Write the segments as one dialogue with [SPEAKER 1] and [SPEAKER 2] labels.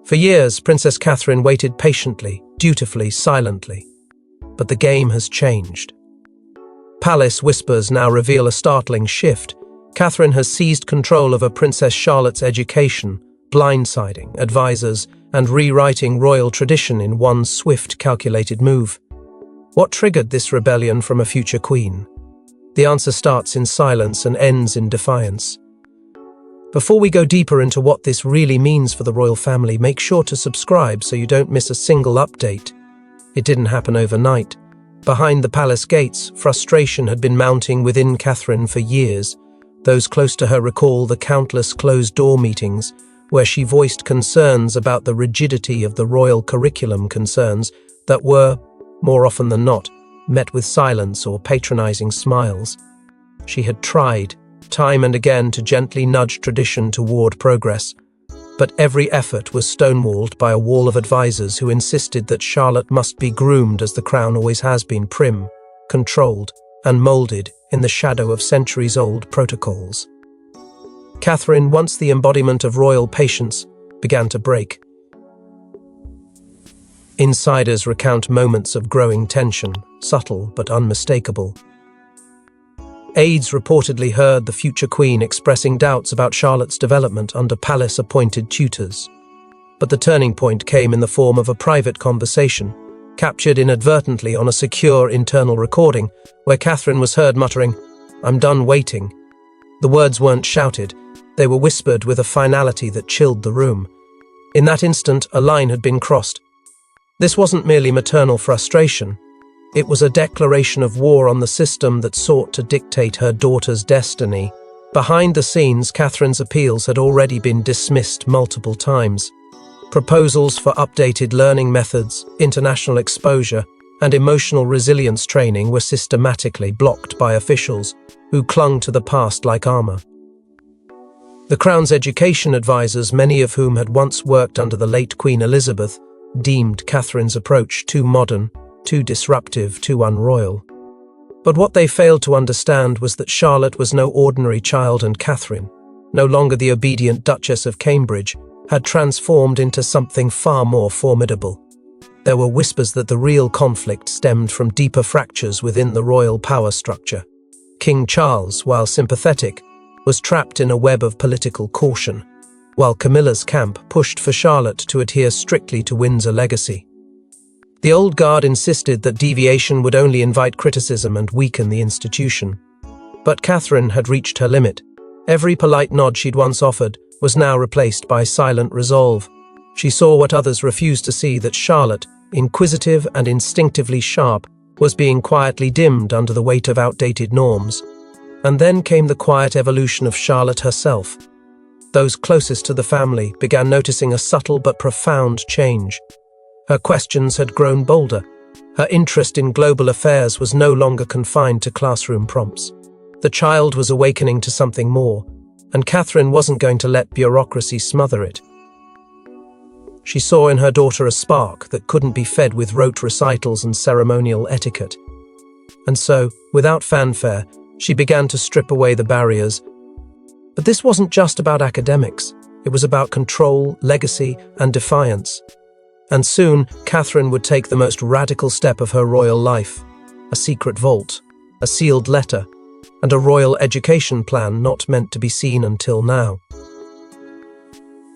[SPEAKER 1] For years, Princess Catherine waited patiently, dutifully, silently. But the game has changed. Palace whispers now reveal a startling shift. Catherine has seized control over Princess Charlotte's education, blindsiding advisors, and rewriting royal tradition in one swift, calculated move. What triggered this rebellion from a future queen? The answer starts in silence and ends in defiance. Before we go deeper into what this really means for the royal family, make sure to subscribe so you don't miss a single update. It didn't happen overnight. Behind the palace gates, frustration had been mounting within Catherine for years. Those close to her recall the countless closed-door meetings where she voiced concerns about the rigidity of the royal curriculum, concerns that were, more often than not, met with silence or patronizing smiles. She had tried, time and again, to gently nudge tradition toward progress, but every effort was stonewalled by a wall of advisors who insisted that Charlotte must be groomed as the crown always has been, prim, controlled, and molded in the shadow of centuries-old protocols. Catherine, once the embodiment of royal patience, began to break. Insiders recount moments of growing tension, subtle but unmistakable. Aides reportedly heard the future queen expressing doubts about Charlotte's development under palace-appointed tutors. But the turning point came in the form of a private conversation, captured inadvertently on a secure internal recording, where Catherine was heard muttering, "I'm done waiting." The words weren't shouted, they were whispered with a finality that chilled the room. In that instant, a line had been crossed. This wasn't merely maternal frustration. It was a declaration of war on the system that sought to dictate her daughter's destiny. Behind the scenes, Catherine's appeals had already been dismissed multiple times. Proposals for updated learning methods, international exposure, and emotional resilience training were systematically blocked by officials who clung to the past like armor. The Crown's education advisors, many of whom had once worked under the late Queen Elizabeth, deemed Catherine's approach too modern, too disruptive, too unroyal. But what they failed to understand was that Charlotte was no ordinary child, and Catherine, no longer the obedient Duchess of Cambridge, had transformed into something far more formidable. There were whispers that the real conflict stemmed from deeper fractures within the royal power structure. King Charles, while sympathetic, was trapped in a web of political caution, while Camilla's camp pushed for Charlotte to adhere strictly to Windsor legacy. The old guard insisted that deviation would only invite criticism and weaken the institution. But Catherine had reached her limit. Every polite nod she'd once offered was now replaced by silent resolve. She saw what others refused to see, that Charlotte, inquisitive and instinctively sharp, was being quietly dimmed under the weight of outdated norms. And then came the quiet evolution of Charlotte herself. Those closest to the family began noticing a subtle but profound change. Her questions had grown bolder. Her interest in global affairs was no longer confined to classroom prompts. The child was awakening to something more, and Catherine wasn't going to let bureaucracy smother it. She saw in her daughter a spark that couldn't be fed with rote recitals and ceremonial etiquette. And so, without fanfare, she began to strip away the barriers. But this wasn't just about academics. It was about control, legacy, and defiance. And soon, Catherine would take the most radical step of her royal life: a secret vault, a sealed letter, and a royal education plan not meant to be seen until now.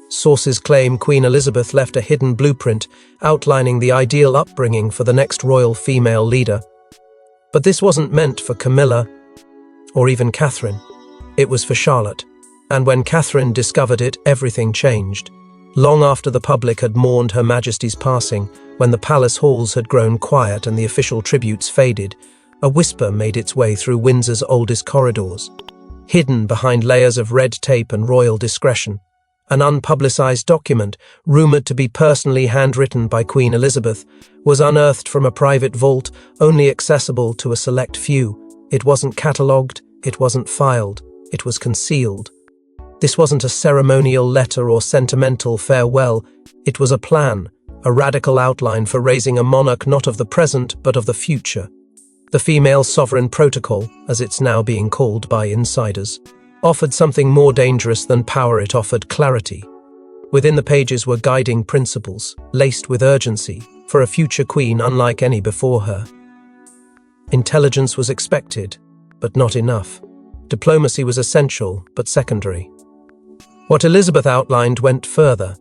[SPEAKER 1] Sources claim Queen Elizabeth left a hidden blueprint outlining the ideal upbringing for the next royal female leader. But this wasn't meant for Camilla or even Catherine. It was for Charlotte. And when Catherine discovered it, everything changed. Long after the public had mourned Her Majesty's passing, when the palace halls had grown quiet and the official tributes faded, a whisper made its way through Windsor's oldest corridors. Hidden behind layers of red tape and royal discretion, an unpublicized document, rumored to be personally handwritten by Queen Elizabeth, was unearthed from a private vault only accessible to a select few. It wasn't catalogued, it wasn't filed, it was concealed. This wasn't a ceremonial letter or sentimental farewell. It was a plan, a radical outline for raising a monarch not of the present but of the future. The female sovereign protocol, as it's now being called by insiders, offered something more dangerous than power. It offered clarity. Within the pages were guiding principles, laced with urgency, for a future queen unlike any before her. Intelligence was expected, but not enough. Diplomacy was essential, but secondary. What Elizabeth outlined went further.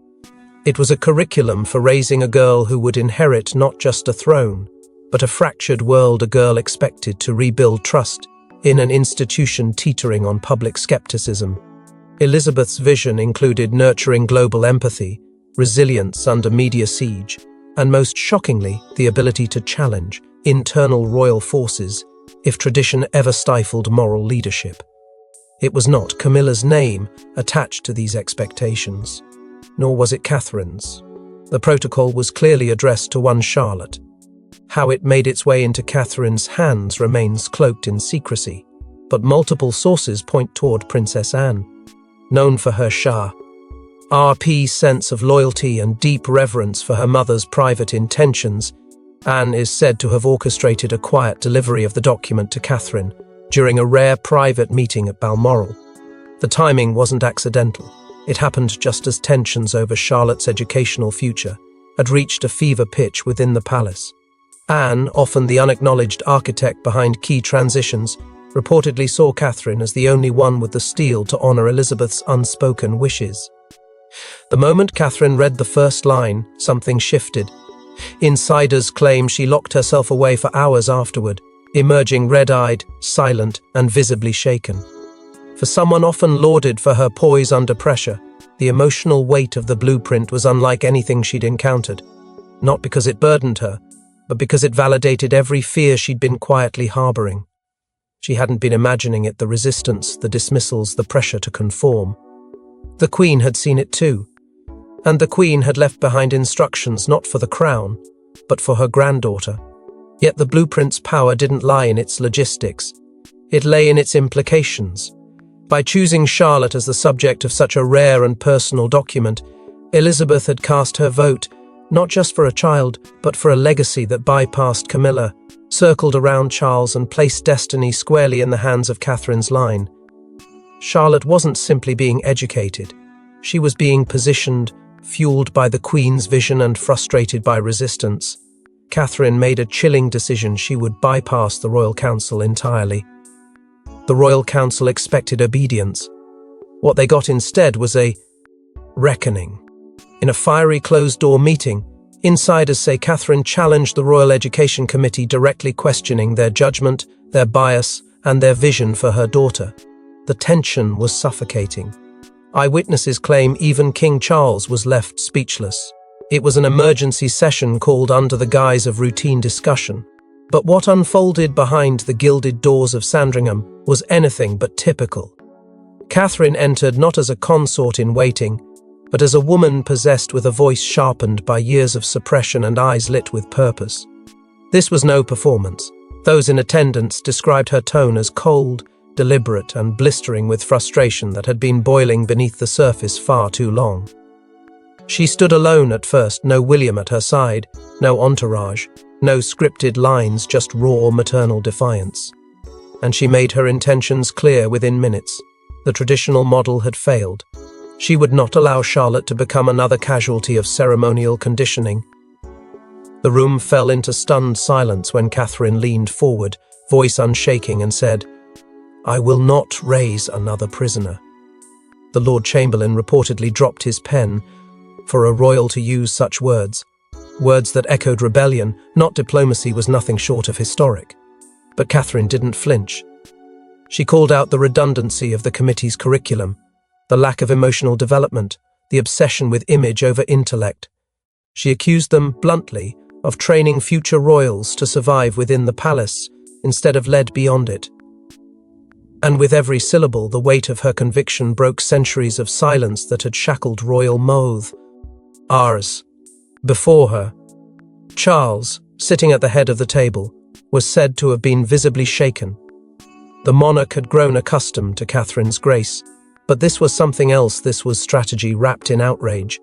[SPEAKER 1] It was a curriculum for raising a girl who would inherit not just a throne, but a fractured world, a girl expected to rebuild trust in an institution teetering on public skepticism. Elizabeth's vision included nurturing global empathy, resilience under media siege, and most shockingly, the ability to challenge internal royal forces if tradition ever stifled moral leadership. It was not Camilla's name attached to these expectations, nor was it Catherine's. The protocol was clearly addressed to one Charlotte. How it made its way into Catherine's hands remains cloaked in secrecy, but multiple sources point toward Princess Anne. Known for her RP's sense of loyalty and deep reverence for her mother's private intentions, Anne is said to have orchestrated a quiet delivery of the document to Catherine during a rare private meeting at Balmoral. The timing wasn't accidental. It happened just as tensions over Charlotte's educational future had reached a fever pitch within the palace. Anne, often the unacknowledged architect behind key transitions, reportedly saw Catherine as the only one with the steel to honor Elizabeth's unspoken wishes. The moment Catherine read the first line, something shifted. Insiders claim she locked herself away for hours afterward, emerging red-eyed, silent, and visibly shaken. For someone often lauded for her poise under pressure, the emotional weight of the blueprint was unlike anything she'd encountered, not because it burdened her, but because it validated every fear she'd been quietly harboring. She hadn't been imagining it, the resistance, the dismissals, the pressure to conform. The Queen had seen it too, and the Queen had left behind instructions not for the crown, but for her granddaughter. Yet the blueprint's power didn't lie in its logistics. It lay in its implications. By choosing Charlotte as the subject of such a rare and personal document, Elizabeth had cast her vote, not just for a child, but for a legacy that bypassed Camilla, circled around Charles and placed destiny squarely in the hands of Catherine's line. Charlotte wasn't simply being educated. She was being positioned, fueled by the Queen's vision and frustrated by resistance. Catherine made a chilling decision: she would bypass the Royal Council entirely. The Royal Council expected obedience. What they got instead was a reckoning. In a fiery closed-door meeting, insiders say Catherine challenged the Royal Education Committee, directly questioning their judgment, their bias, and their vision for her daughter. The tension was suffocating. Eyewitnesses claim even King Charles was left speechless. It was an emergency session called under the guise of routine discussion. But what unfolded behind the gilded doors of Sandringham was anything but typical. Catherine entered not as a consort in waiting, but as a woman possessed with a voice sharpened by years of suppression and eyes lit with purpose. This was no performance. Those in attendance described her tone as cold, deliberate, and blistering with frustration that had been boiling beneath the surface far too long. She stood alone at first, no William at her side, no entourage, no scripted lines, just raw maternal defiance. And she made her intentions clear within minutes. The traditional model had failed. She would not allow Charlotte to become another casualty of ceremonial conditioning. The room fell into stunned silence when Catherine leaned forward, voice unshaking, and said, "I will not raise another prisoner." The Lord Chamberlain reportedly dropped his pen. For a royal to use such words that echoed rebellion, not diplomacy, was nothing short of historic. But Catherine didn't flinch. She called out the redundancy of the committee's curriculum, the lack of emotional development, the obsession with image over intellect. She accused them, bluntly, of training future royals to survive within the palace instead of led beyond it. And with every syllable, the weight of her conviction broke centuries of silence that had shackled royal mouths. Before her, Charles, sitting at the head of the table, was said to have been visibly shaken. The monarch had grown accustomed to Catherine's grace, but this was something else. This was strategy wrapped in outrage.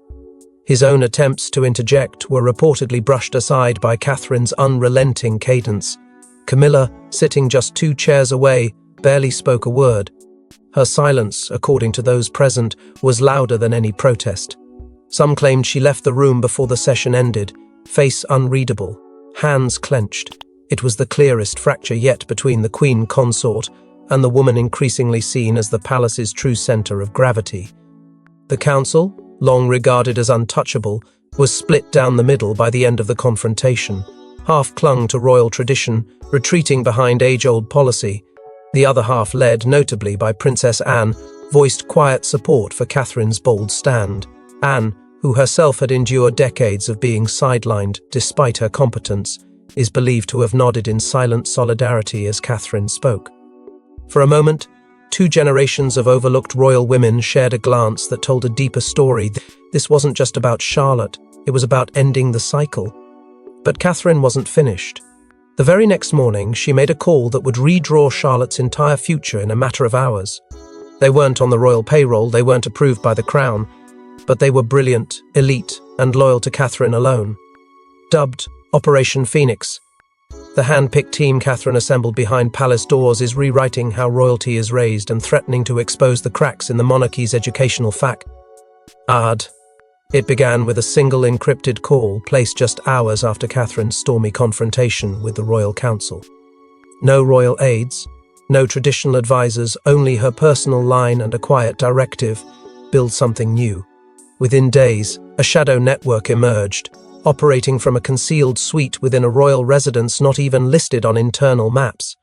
[SPEAKER 1] His own attempts to interject were reportedly brushed aside by Catherine's unrelenting cadence. Camilla, sitting just 2 chairs away, barely spoke a word. Her silence, according to those present, was louder than any protest. Some claimed she left the room before the session ended, face unreadable, hands clenched. It was the clearest fracture yet between the queen consort and the woman increasingly seen as the palace's true center of gravity. The council, long regarded as untouchable, was split down the middle by the end of the confrontation. Half clung to royal tradition, retreating behind age-old policy. The other half, led notably by Princess Anne, voiced quiet support for Catherine's bold stand. Anne, who herself had endured decades of being sidelined despite her competence, is believed to have nodded in silent solidarity as Catherine spoke. For a moment, two generations of overlooked royal women shared a glance that told a deeper story. This wasn't just about Charlotte, it was about ending the cycle. But Catherine wasn't finished. The very next morning, she made a call that would redraw Charlotte's entire future in a matter of hours. They weren't on the royal payroll, they weren't approved by the crown, but they were brilliant, elite, and loyal to Catherine alone. Dubbed Operation Phoenix, the hand-picked team Catherine assembled behind palace doors is rewriting how royalty is raised and threatening to expose the cracks in the monarchy's educational facade. It began with a single encrypted call placed just hours after Catherine's stormy confrontation with the royal council. No royal aides, no traditional advisors, only her personal line and a quiet directive: build something new. Within days, a shadow network emerged, operating from a concealed suite within a royal residence not even listed on internal maps.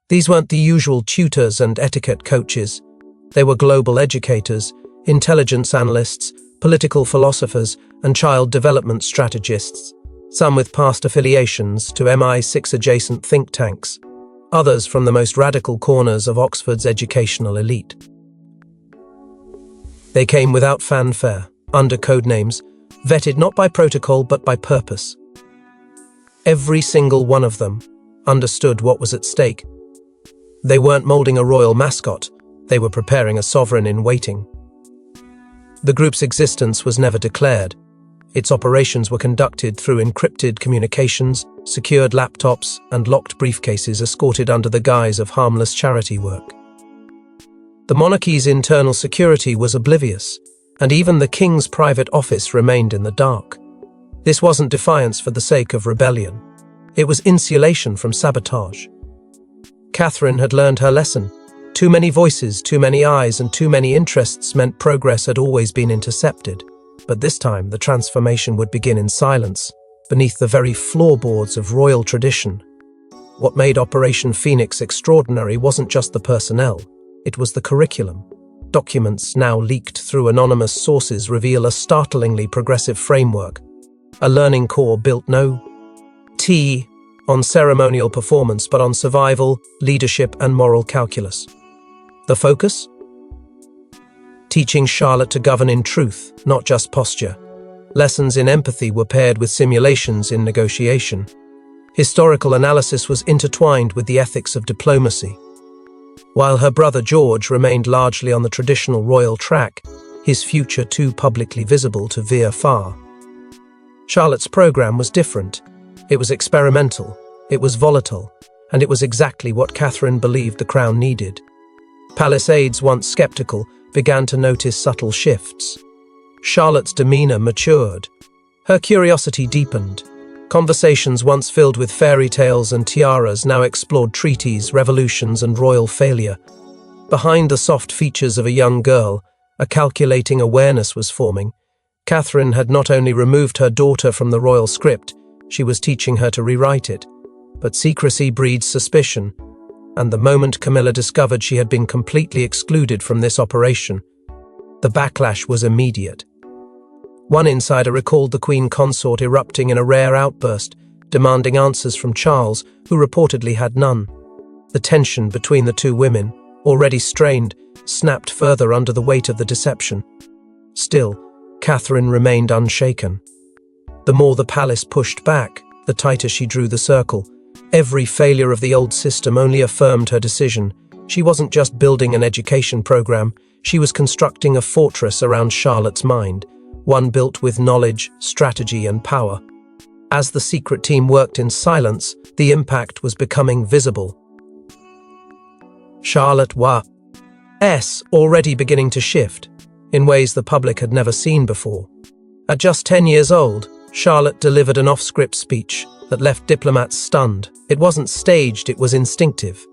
[SPEAKER 1] These weren't the usual tutors and etiquette coaches. They were global educators, intelligence analysts, political philosophers, and child development strategists, some with past affiliations to MI6 adjacent think tanks, others from the most radical corners of Oxford's educational elite. They came without fanfare, under codenames, vetted not by protocol but by purpose. Every single one of them understood what was at stake. They weren't molding a royal mascot, they were preparing a sovereign in waiting. The group's existence was never declared. Its operations were conducted through encrypted communications, secured laptops, and locked briefcases escorted under the guise of harmless charity work. The monarchy's internal security was oblivious, and even the king's private office remained in the dark. This wasn't defiance for the sake of rebellion. It was insulation from sabotage. Catherine had learned her lesson. Too many voices, too many eyes, and too many interests meant progress had always been intercepted. But this time, the transformation would begin in silence, beneath the very floorboards of royal tradition. What made Operation Phoenix extraordinary wasn't just the personnel, it was the curriculum. Documents now leaked through anonymous sources reveal a startlingly progressive framework, a learning core built no on ceremonial performance but on survival, leadership, and moral calculus. The focus? Teaching Charlotte to govern in truth, not just posture. Lessons in empathy were paired with simulations in negotiation. Historical analysis was intertwined with the ethics of diplomacy. While her brother George remained largely on the traditional royal track, his future too publicly visible to veer far. Charlotte's program was different. It was experimental, it was volatile, and it was exactly what Catherine believed the crown needed. Palace aides, once skeptical, began to notice subtle shifts. Charlotte's demeanor matured. Her curiosity deepened. Conversations once filled with fairy tales and tiaras now explored treaties, revolutions, and royal failure. Behind the soft features of a young girl, a calculating awareness was forming. Catherine had not only removed her daughter from the royal script, she was teaching her to rewrite it. But secrecy breeds suspicion, and the moment Camilla discovered she had been completely excluded from this operation, the backlash was immediate. One insider recalled the Queen Consort erupting in a rare outburst, demanding answers from Charles, who reportedly had none. The tension between the two women, already strained, snapped further under the weight of the deception. Still, Catherine remained unshaken. The more the palace pushed back, the tighter she drew the circle. Every failure of the old system only affirmed her decision. She wasn't just building an education program, she was constructing a fortress around Charlotte's mind, one built with knowledge, strategy, and power. As the secret team worked in silence, the impact was becoming visible. Charlotte was already beginning to shift, in ways the public had never seen before. At just 10 years old, Charlotte delivered an off-script speech that left diplomats stunned. It wasn't staged, it was instinctive.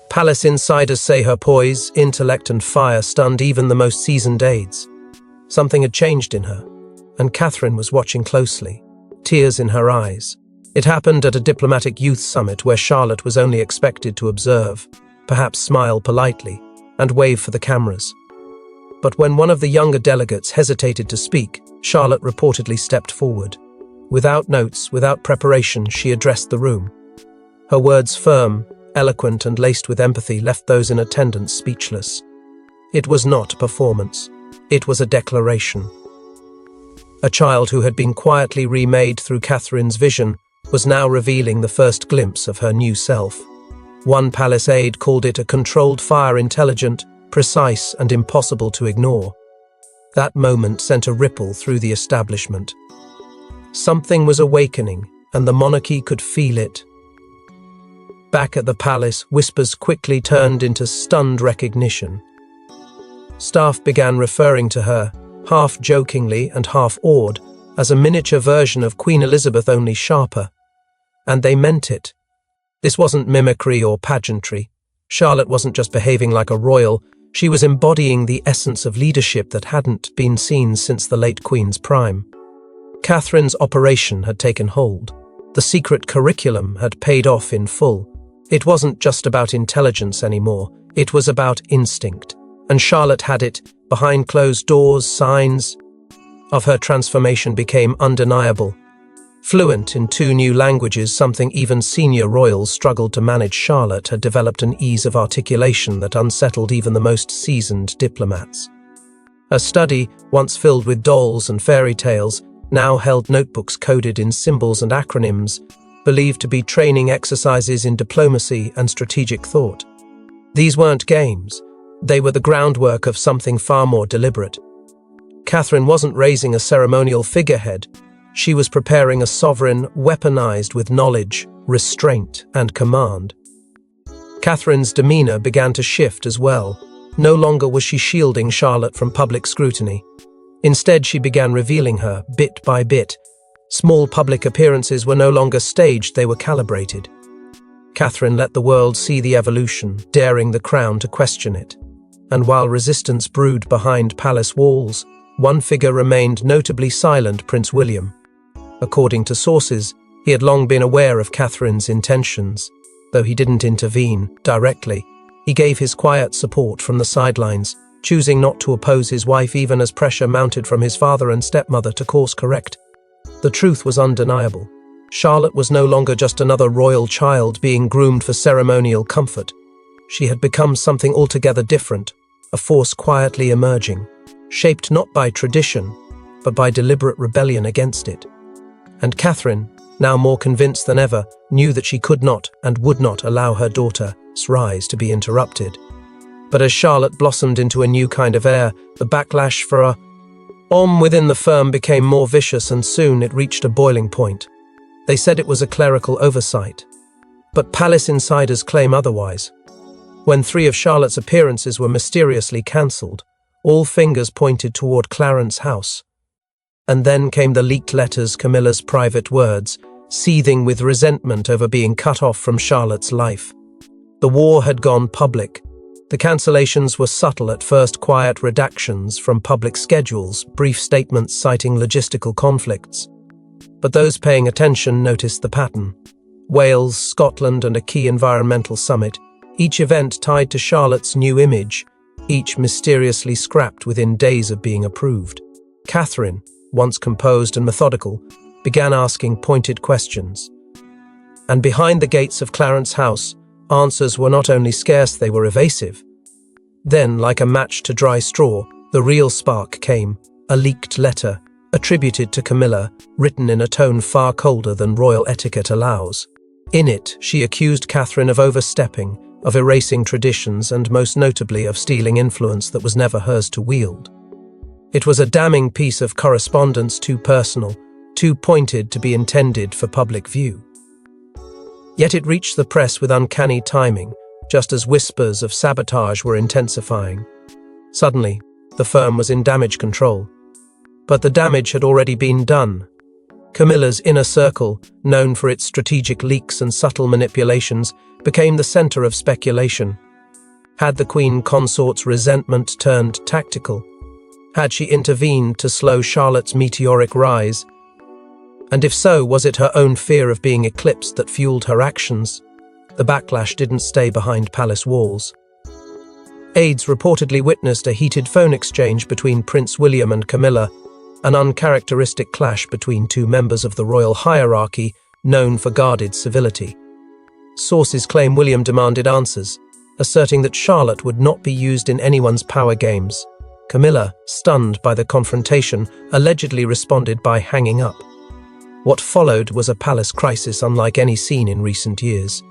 [SPEAKER 1] Palace insiders say her poise, intellect and fire stunned even the most seasoned aides. Something had changed in her, and Catherine was watching closely, tears in her eyes. It happened at a diplomatic youth summit where Charlotte was only expected to observe, perhaps smile politely, and wave for the cameras. But when one of the younger delegates hesitated to speak, Charlotte reportedly stepped forward. Without notes, without preparation, she addressed the room. Her words, firm, eloquent and laced with empathy, left those in attendance speechless. It was not a performance. It was a declaration. A child who had been quietly remade through Catherine's vision was now revealing the first glimpse of her new self. One palace aide called it a controlled fire, intelligent, precise and impossible to ignore. That moment sent a ripple through the establishment. Something was awakening, and the monarchy could feel it. Back at the palace, whispers quickly turned into stunned recognition. Staff began referring to her, half jokingly and half awed, as a miniature version of Queen Elizabeth, only sharper. And they meant it. This wasn't mimicry or pageantry. Charlotte wasn't just behaving like a royal, she was embodying the essence of leadership that hadn't been seen since the late Queen's prime. Catherine's operation had taken hold. The secret curriculum had paid off in full. It wasn't just about intelligence anymore, it was about instinct. And Charlotte had it. Behind closed doors, signs of her transformation became undeniable. Fluent in 2 new languages, something even senior royals struggled to manage, Charlotte had developed an ease of articulation that unsettled even the most seasoned diplomats. Her study, once filled with dolls and fairy tales, now held notebooks coded in symbols and acronyms, believed to be training exercises in diplomacy and strategic thought. These weren't games. They were the groundwork of something far more deliberate. Catherine wasn't raising a ceremonial figurehead. She was preparing a sovereign weaponized with knowledge, restraint, and command. Catherine's demeanor began to shift as well. No longer was she shielding Charlotte from public scrutiny. Instead, she began revealing her, bit by bit. Small public appearances were no longer staged, they were calibrated. Catherine let the world see the evolution, daring the crown to question it. And while resistance brewed behind palace walls, one figure remained notably silent: Prince William. According to sources, he had long been aware of Catherine's intentions. Though he didn't intervene directly, he gave his quiet support from the sidelines, choosing not to oppose his wife even as pressure mounted from his father and stepmother to course correct. The truth was undeniable. Charlotte was no longer just another royal child being groomed for ceremonial comfort. She had become something altogether different, a force quietly emerging, shaped not by tradition, but by deliberate rebellion against it. And Catherine, now more convinced than ever, knew that she could not and would not allow her daughter's rise to be interrupted. But as Charlotte blossomed into a new kind of heir, the backlash for a within the firm became more vicious, and soon it reached a boiling point. They said it was a clerical oversight, but palace insiders claim otherwise. When 3 of Charlotte's appearances were mysteriously cancelled, all fingers pointed toward Clarence House. And then came the leaked letters, Camilla's private words, seething with resentment over being cut off from Charlotte's life. The war had gone public. The cancellations were subtle at first: quiet redactions from public schedules, brief statements citing logistical conflicts. But those paying attention noticed the pattern. Wales, Scotland, and a key environmental summit, each event tied to Charlotte's new image, each mysteriously scrapped within days of being approved. Catherine, once composed and methodical, began asking pointed questions. And behind the gates of Clarence House, answers were not only scarce, they were evasive. Then, like a match to dry straw, the real spark came: a leaked letter, attributed to Camilla, written in a tone far colder than royal etiquette allows. In it, she accused Catherine of overstepping, of erasing traditions, and most notably of stealing influence that was never hers to wield. It was a damning piece of correspondence, too personal, too pointed to be intended for public view. Yet it reached the press with uncanny timing, just as whispers of sabotage were intensifying. Suddenly, the firm was in damage control. But the damage had already been done. Camilla's inner circle, known for its strategic leaks and subtle manipulations, became the center of speculation. Had the Queen Consort's resentment turned tactical? Had she intervened to slow Charlotte's meteoric rise? And if so, was it her own fear of being eclipsed that fueled her actions? The backlash didn't stay behind palace walls. Aides reportedly witnessed a heated phone exchange between Prince William and Camilla, an uncharacteristic clash between two members of the royal hierarchy known for guarded civility. Sources claim William demanded answers, asserting that Charlotte would not be used in anyone's power games. Camilla, stunned by the confrontation, allegedly responded by hanging up. What followed was a palace crisis unlike any seen in recent years.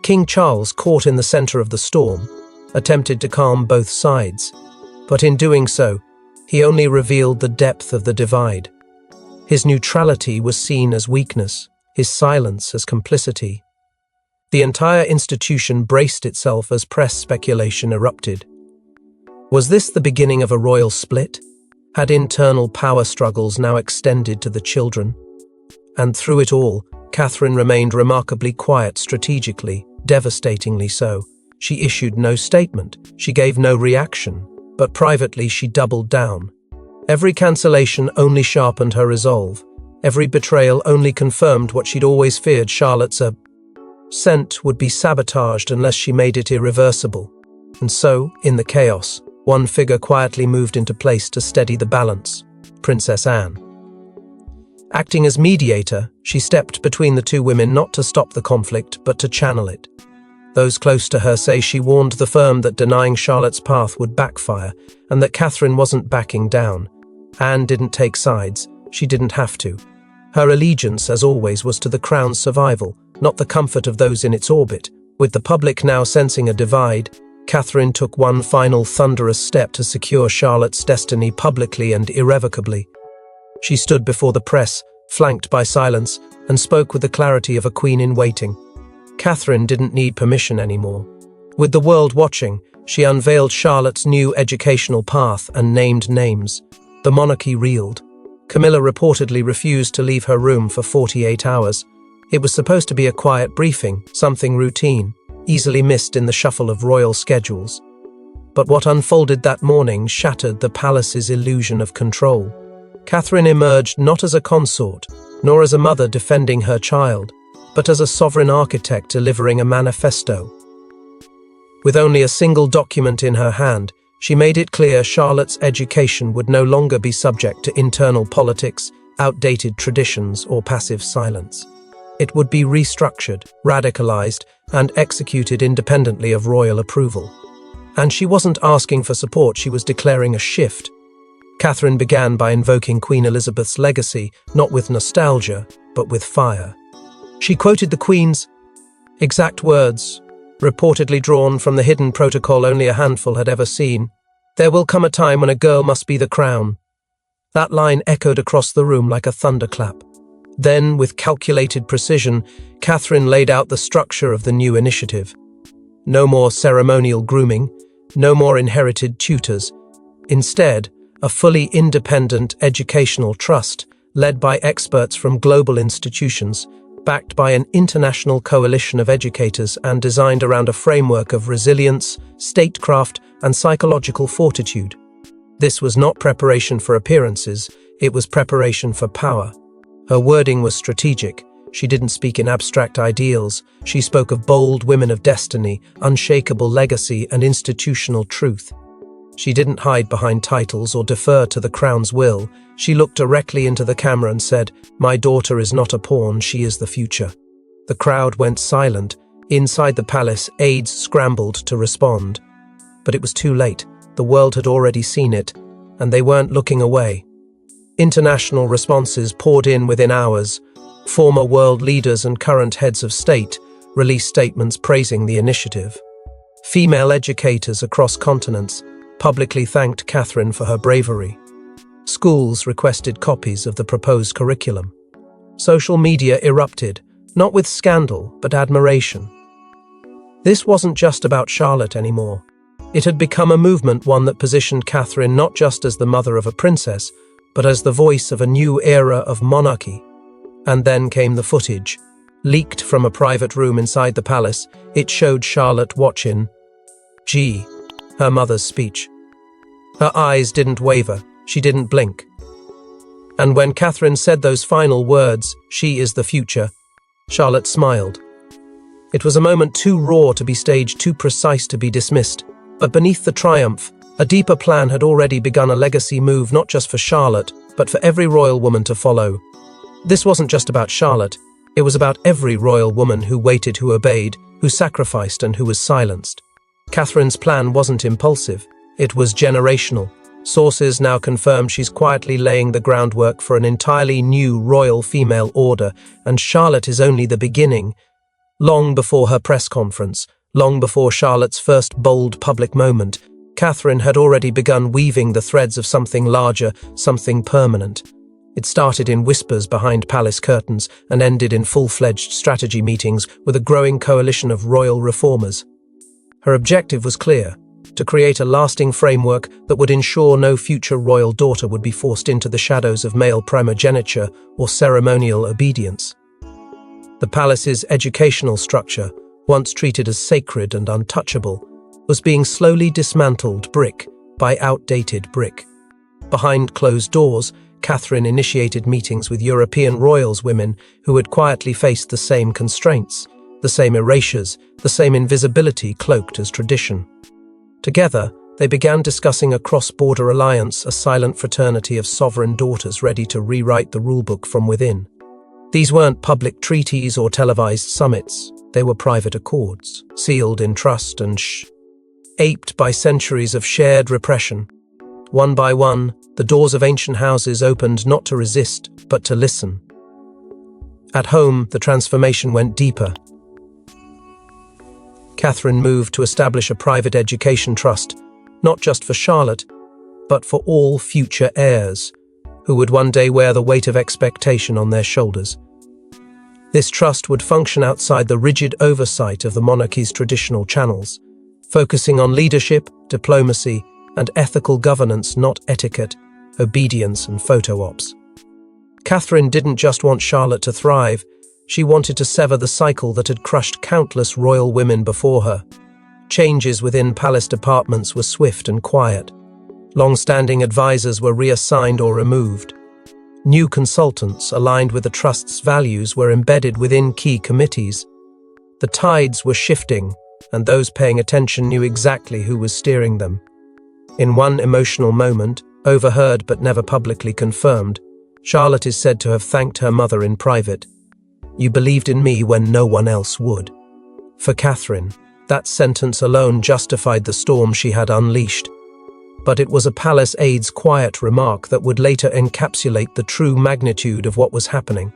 [SPEAKER 1] King Charles, caught in the center of the storm, attempted to calm both sides, but in doing so, he only revealed the depth of the divide. His neutrality was seen as weakness, his silence as complicity. The entire institution braced itself as press speculation erupted. Was this the beginning of a royal split? Had internal power struggles now extended to the children? And through it all, Catherine remained remarkably quiet strategically, devastatingly so. She issued no statement, she gave no reaction, but privately she doubled down. Every cancellation only sharpened her resolve. Every betrayal only confirmed what she'd always feared: Charlotte's ascent would be sabotaged unless she made it irreversible. And so, in the chaos, one figure quietly moved into place to steady the balance: Princess Anne. Acting as mediator, she stepped between the two women not to stop the conflict, but to channel it. Those close to her say she warned the firm that denying Charlotte's path would backfire, and that Catherine wasn't backing down. Anne didn't take sides, she didn't have to. Her allegiance, as always, was to the crown's survival, not the comfort of those in its orbit. With the public now sensing a divide, Catherine took one final thunderous step to secure Charlotte's destiny publicly and irrevocably. She stood before the press, flanked by silence, and spoke with the clarity of a queen in waiting. Catherine didn't need permission anymore. With the world watching, she unveiled Charlotte's new educational path and named names. The monarchy reeled. Camilla reportedly refused to leave her room for 48 hours. It was supposed to be a quiet briefing, something routine, easily missed in the shuffle of royal schedules. But what unfolded that morning shattered the palace's illusion of control. Catherine emerged not as a consort, nor as a mother defending her child, but as a sovereign architect delivering a manifesto. With only a single document in her hand, she made it clear Charlotte's education would no longer be subject to internal politics, outdated traditions, or passive silence. It would be restructured, radicalized, and executed independently of royal approval. And she wasn't asking for support, she was declaring a shift. Catherine began by invoking Queen Elizabeth's legacy, not with nostalgia, but with fire. She quoted the Queen's exact words, reportedly drawn from the hidden protocol only a handful had ever seen. "There will come a time when a girl must be the crown." That line echoed across the room like a thunderclap. Then, with calculated precision, Catherine laid out the structure of the new initiative. No more ceremonial grooming, no more inherited tutors. Instead, a fully independent educational trust, led by experts from global institutions, backed by an international coalition of educators and designed around a framework of resilience, statecraft, and psychological fortitude. This was not preparation for appearances, it was preparation for power. Her wording was strategic. She didn't speak in abstract ideals. She spoke of bold women of destiny, unshakable legacy, and institutional truth. She didn't hide behind titles or defer to the crown's will. She looked directly into the camera and said, "My daughter is not a pawn, she is the future." The crowd went silent. Inside the palace, aides scrambled to respond. But it was too late. The world had already seen it, and they weren't looking away. International responses poured in within hours. Former world leaders and current heads of state released statements praising the initiative. Female educators across continents publicly thanked Catherine for her bravery. Schools requested copies of the proposed curriculum. Social media erupted, not with scandal, but admiration. This wasn't just about Charlotte anymore. It had become a movement, one that positioned Catherine not just as the mother of a princess, but as the voice of a new era of monarchy. And then came the footage. Leaked from a private room inside the palace, it showed Charlotte watching her mother's speech. Her eyes didn't waver, she didn't blink. And when Catherine said those final words, "She is the future," Charlotte smiled. It was a moment too raw to be staged, too precise to be dismissed. But beneath the triumph, a deeper plan had already begun, a legacy move not just for Charlotte, but for every royal woman to follow. This wasn't just about Charlotte, it was about every royal woman who waited, who obeyed, who sacrificed, and who was silenced. Catherine's plan wasn't impulsive, it was generational. Sources now confirm she's quietly laying the groundwork for an entirely new royal female order, and Charlotte is only the beginning. Long before her press conference, long before Charlotte's first bold public moment, Catherine had already begun weaving the threads of something larger, something permanent. It started in whispers behind palace curtains and ended in full-fledged strategy meetings with a growing coalition of royal reformers. Her objective was clear: to create a lasting framework that would ensure no future royal daughter would be forced into the shadows of male primogeniture or ceremonial obedience. The palace's educational structure, once treated as sacred and untouchable, was being slowly dismantled brick by outdated brick. Behind closed doors, Catherine initiated meetings with European royals, women who had quietly faced the same constraints, the same erasures, the same invisibility cloaked as tradition. Together, they began discussing a cross-border alliance, a silent fraternity of sovereign daughters ready to rewrite the rulebook from within. These weren't public treaties or televised summits, they were private accords, sealed in trust and aped by centuries of shared repression. One by one, the doors of ancient houses opened not to resist, but to listen. At home, the transformation went deeper. Catherine moved to establish a private education trust, not just for Charlotte, but for all future heirs, who would one day wear the weight of expectation on their shoulders. This trust would function outside the rigid oversight of the monarchy's traditional channels, focusing on leadership, diplomacy, and ethical governance, not etiquette, obedience, and photo ops. Catherine didn't just want Charlotte to thrive, she wanted to sever the cycle that had crushed countless royal women before her. Changes within palace departments were swift and quiet. Long-standing advisors were reassigned or removed. New consultants aligned with the trust's values were embedded within key committees. The tides were shifting, and those paying attention knew exactly who was steering them. In one emotional moment, overheard but never publicly confirmed, Charlotte is said to have thanked her mother in private. "You believed in me when no one else would." For Catherine, that sentence alone justified the storm she had unleashed. But it was a palace aide's quiet remark that would later encapsulate the true magnitude of what was happening.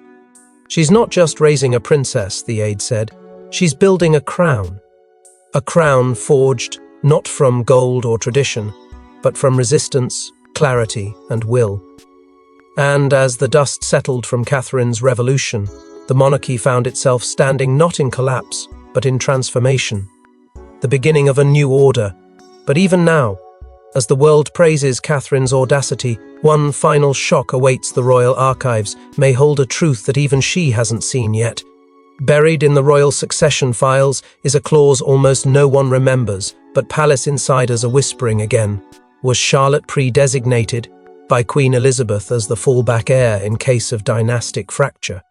[SPEAKER 1] "She's not just raising a princess," the aide said. "She's building a crown. A crown forged not from gold or tradition, but from resistance, clarity, and will." And as the dust settled from Catherine's revolution, the monarchy found itself standing not in collapse, but in transformation. The beginning of a new order. But even now, as the world praises Catherine's audacity, one final shock awaits the royal archives, may hold a truth that even she hasn't seen yet. Buried in the royal succession files is a clause almost no one remembers, but palace insiders are whispering again. Was Charlotte pre-designated by Queen Elizabeth as the fallback heir in case of dynastic fracture?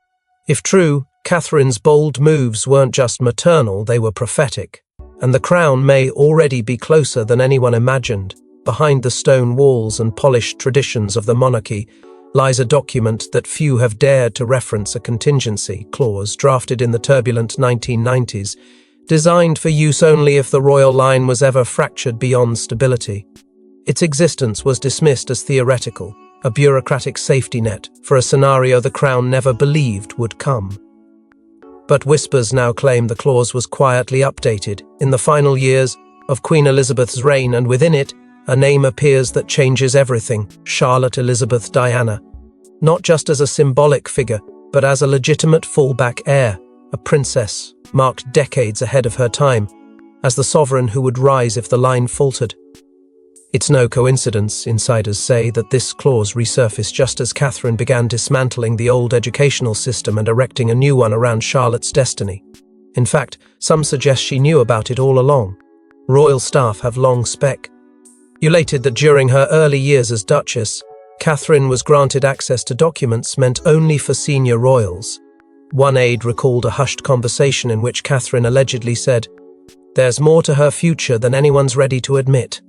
[SPEAKER 1] If true, Catherine's bold moves weren't just maternal, they were prophetic. And the crown may already be closer than anyone imagined. Behind the stone walls and polished traditions of the monarchy lies a document that few have dared to reference, a contingency clause drafted in the turbulent 1990s, designed for use only if the royal line was ever fractured beyond stability. Its existence was dismissed as theoretical, a bureaucratic safety net for a scenario the crown never believed would come. But whispers now claim the clause was quietly updated in the final years of Queen Elizabeth's reign, and within it, a name appears that changes everything: Charlotte Elizabeth Diana. Not just as a symbolic figure, but as a legitimate fallback heir, a princess marked decades ahead of her time, as the sovereign who would rise if the line faltered. It's no coincidence, insiders say, that this clause resurfaced just as Catherine began dismantling the old educational system and erecting a new one around Charlotte's destiny. In fact, some suggest she knew about it all along. Royal staff have long speculated that during her early years as Duchess, Catherine was granted access to documents meant only for senior royals. One aide recalled a hushed conversation in which Catherine allegedly said, "There's more to her future than anyone's ready to admit."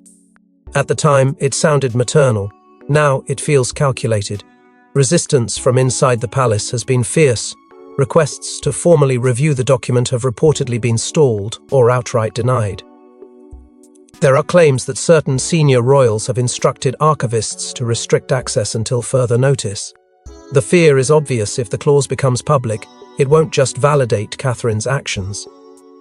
[SPEAKER 1] At the time, it sounded maternal. Now it feels calculated. Resistance from inside the palace has been fierce. Requests to formally review the document have reportedly been stalled or outright denied. There are claims that certain senior royals have instructed archivists to restrict access until further notice. The fear is obvious: if the clause becomes public, it won't just validate Catherine's actions.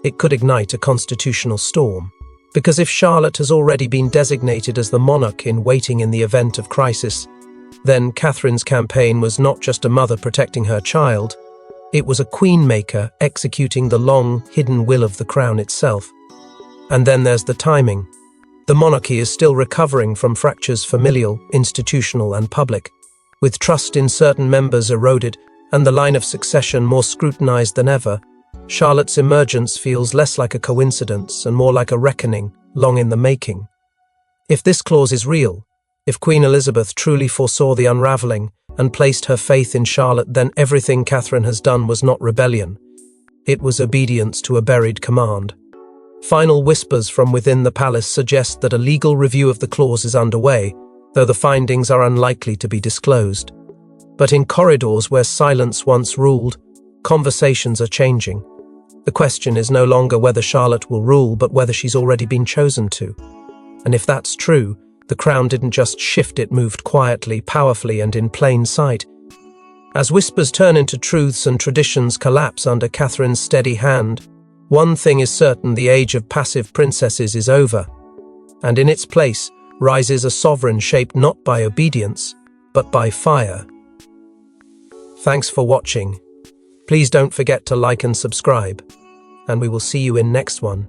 [SPEAKER 1] It could ignite a constitutional storm. Because if Charlotte has already been designated as the monarch in waiting in the event of crisis, then Catherine's campaign was not just a mother protecting her child, it was a queen-maker executing the long-hidden will of the crown itself. And then there's the timing. The monarchy is still recovering from fractures familial, institutional, and public, with trust in certain members eroded and the line of succession more scrutinized than ever. Charlotte's emergence feels less like a coincidence and more like a reckoning, long in the making. If this clause is real, if Queen Elizabeth truly foresaw the unraveling and placed her faith in Charlotte, then everything Catherine has done was not rebellion. It was obedience to a buried command. Final whispers from within the palace suggest that a legal review of the clause is underway, though the findings are unlikely to be disclosed. But in corridors where silence once ruled, conversations are changing. The question is no longer whether Charlotte will rule, but whether she's already been chosen to. And if that's true, the crown didn't just shift, it moved quietly, powerfully, and in plain sight. As whispers turn into truths and traditions collapse under Catherine's steady hand, one thing is certain: the age of passive princesses is over, and in its place rises a sovereign shaped not by obedience, but by fire. Thanks for watching. Please don't forget to like and subscribe, and we will see you in next one.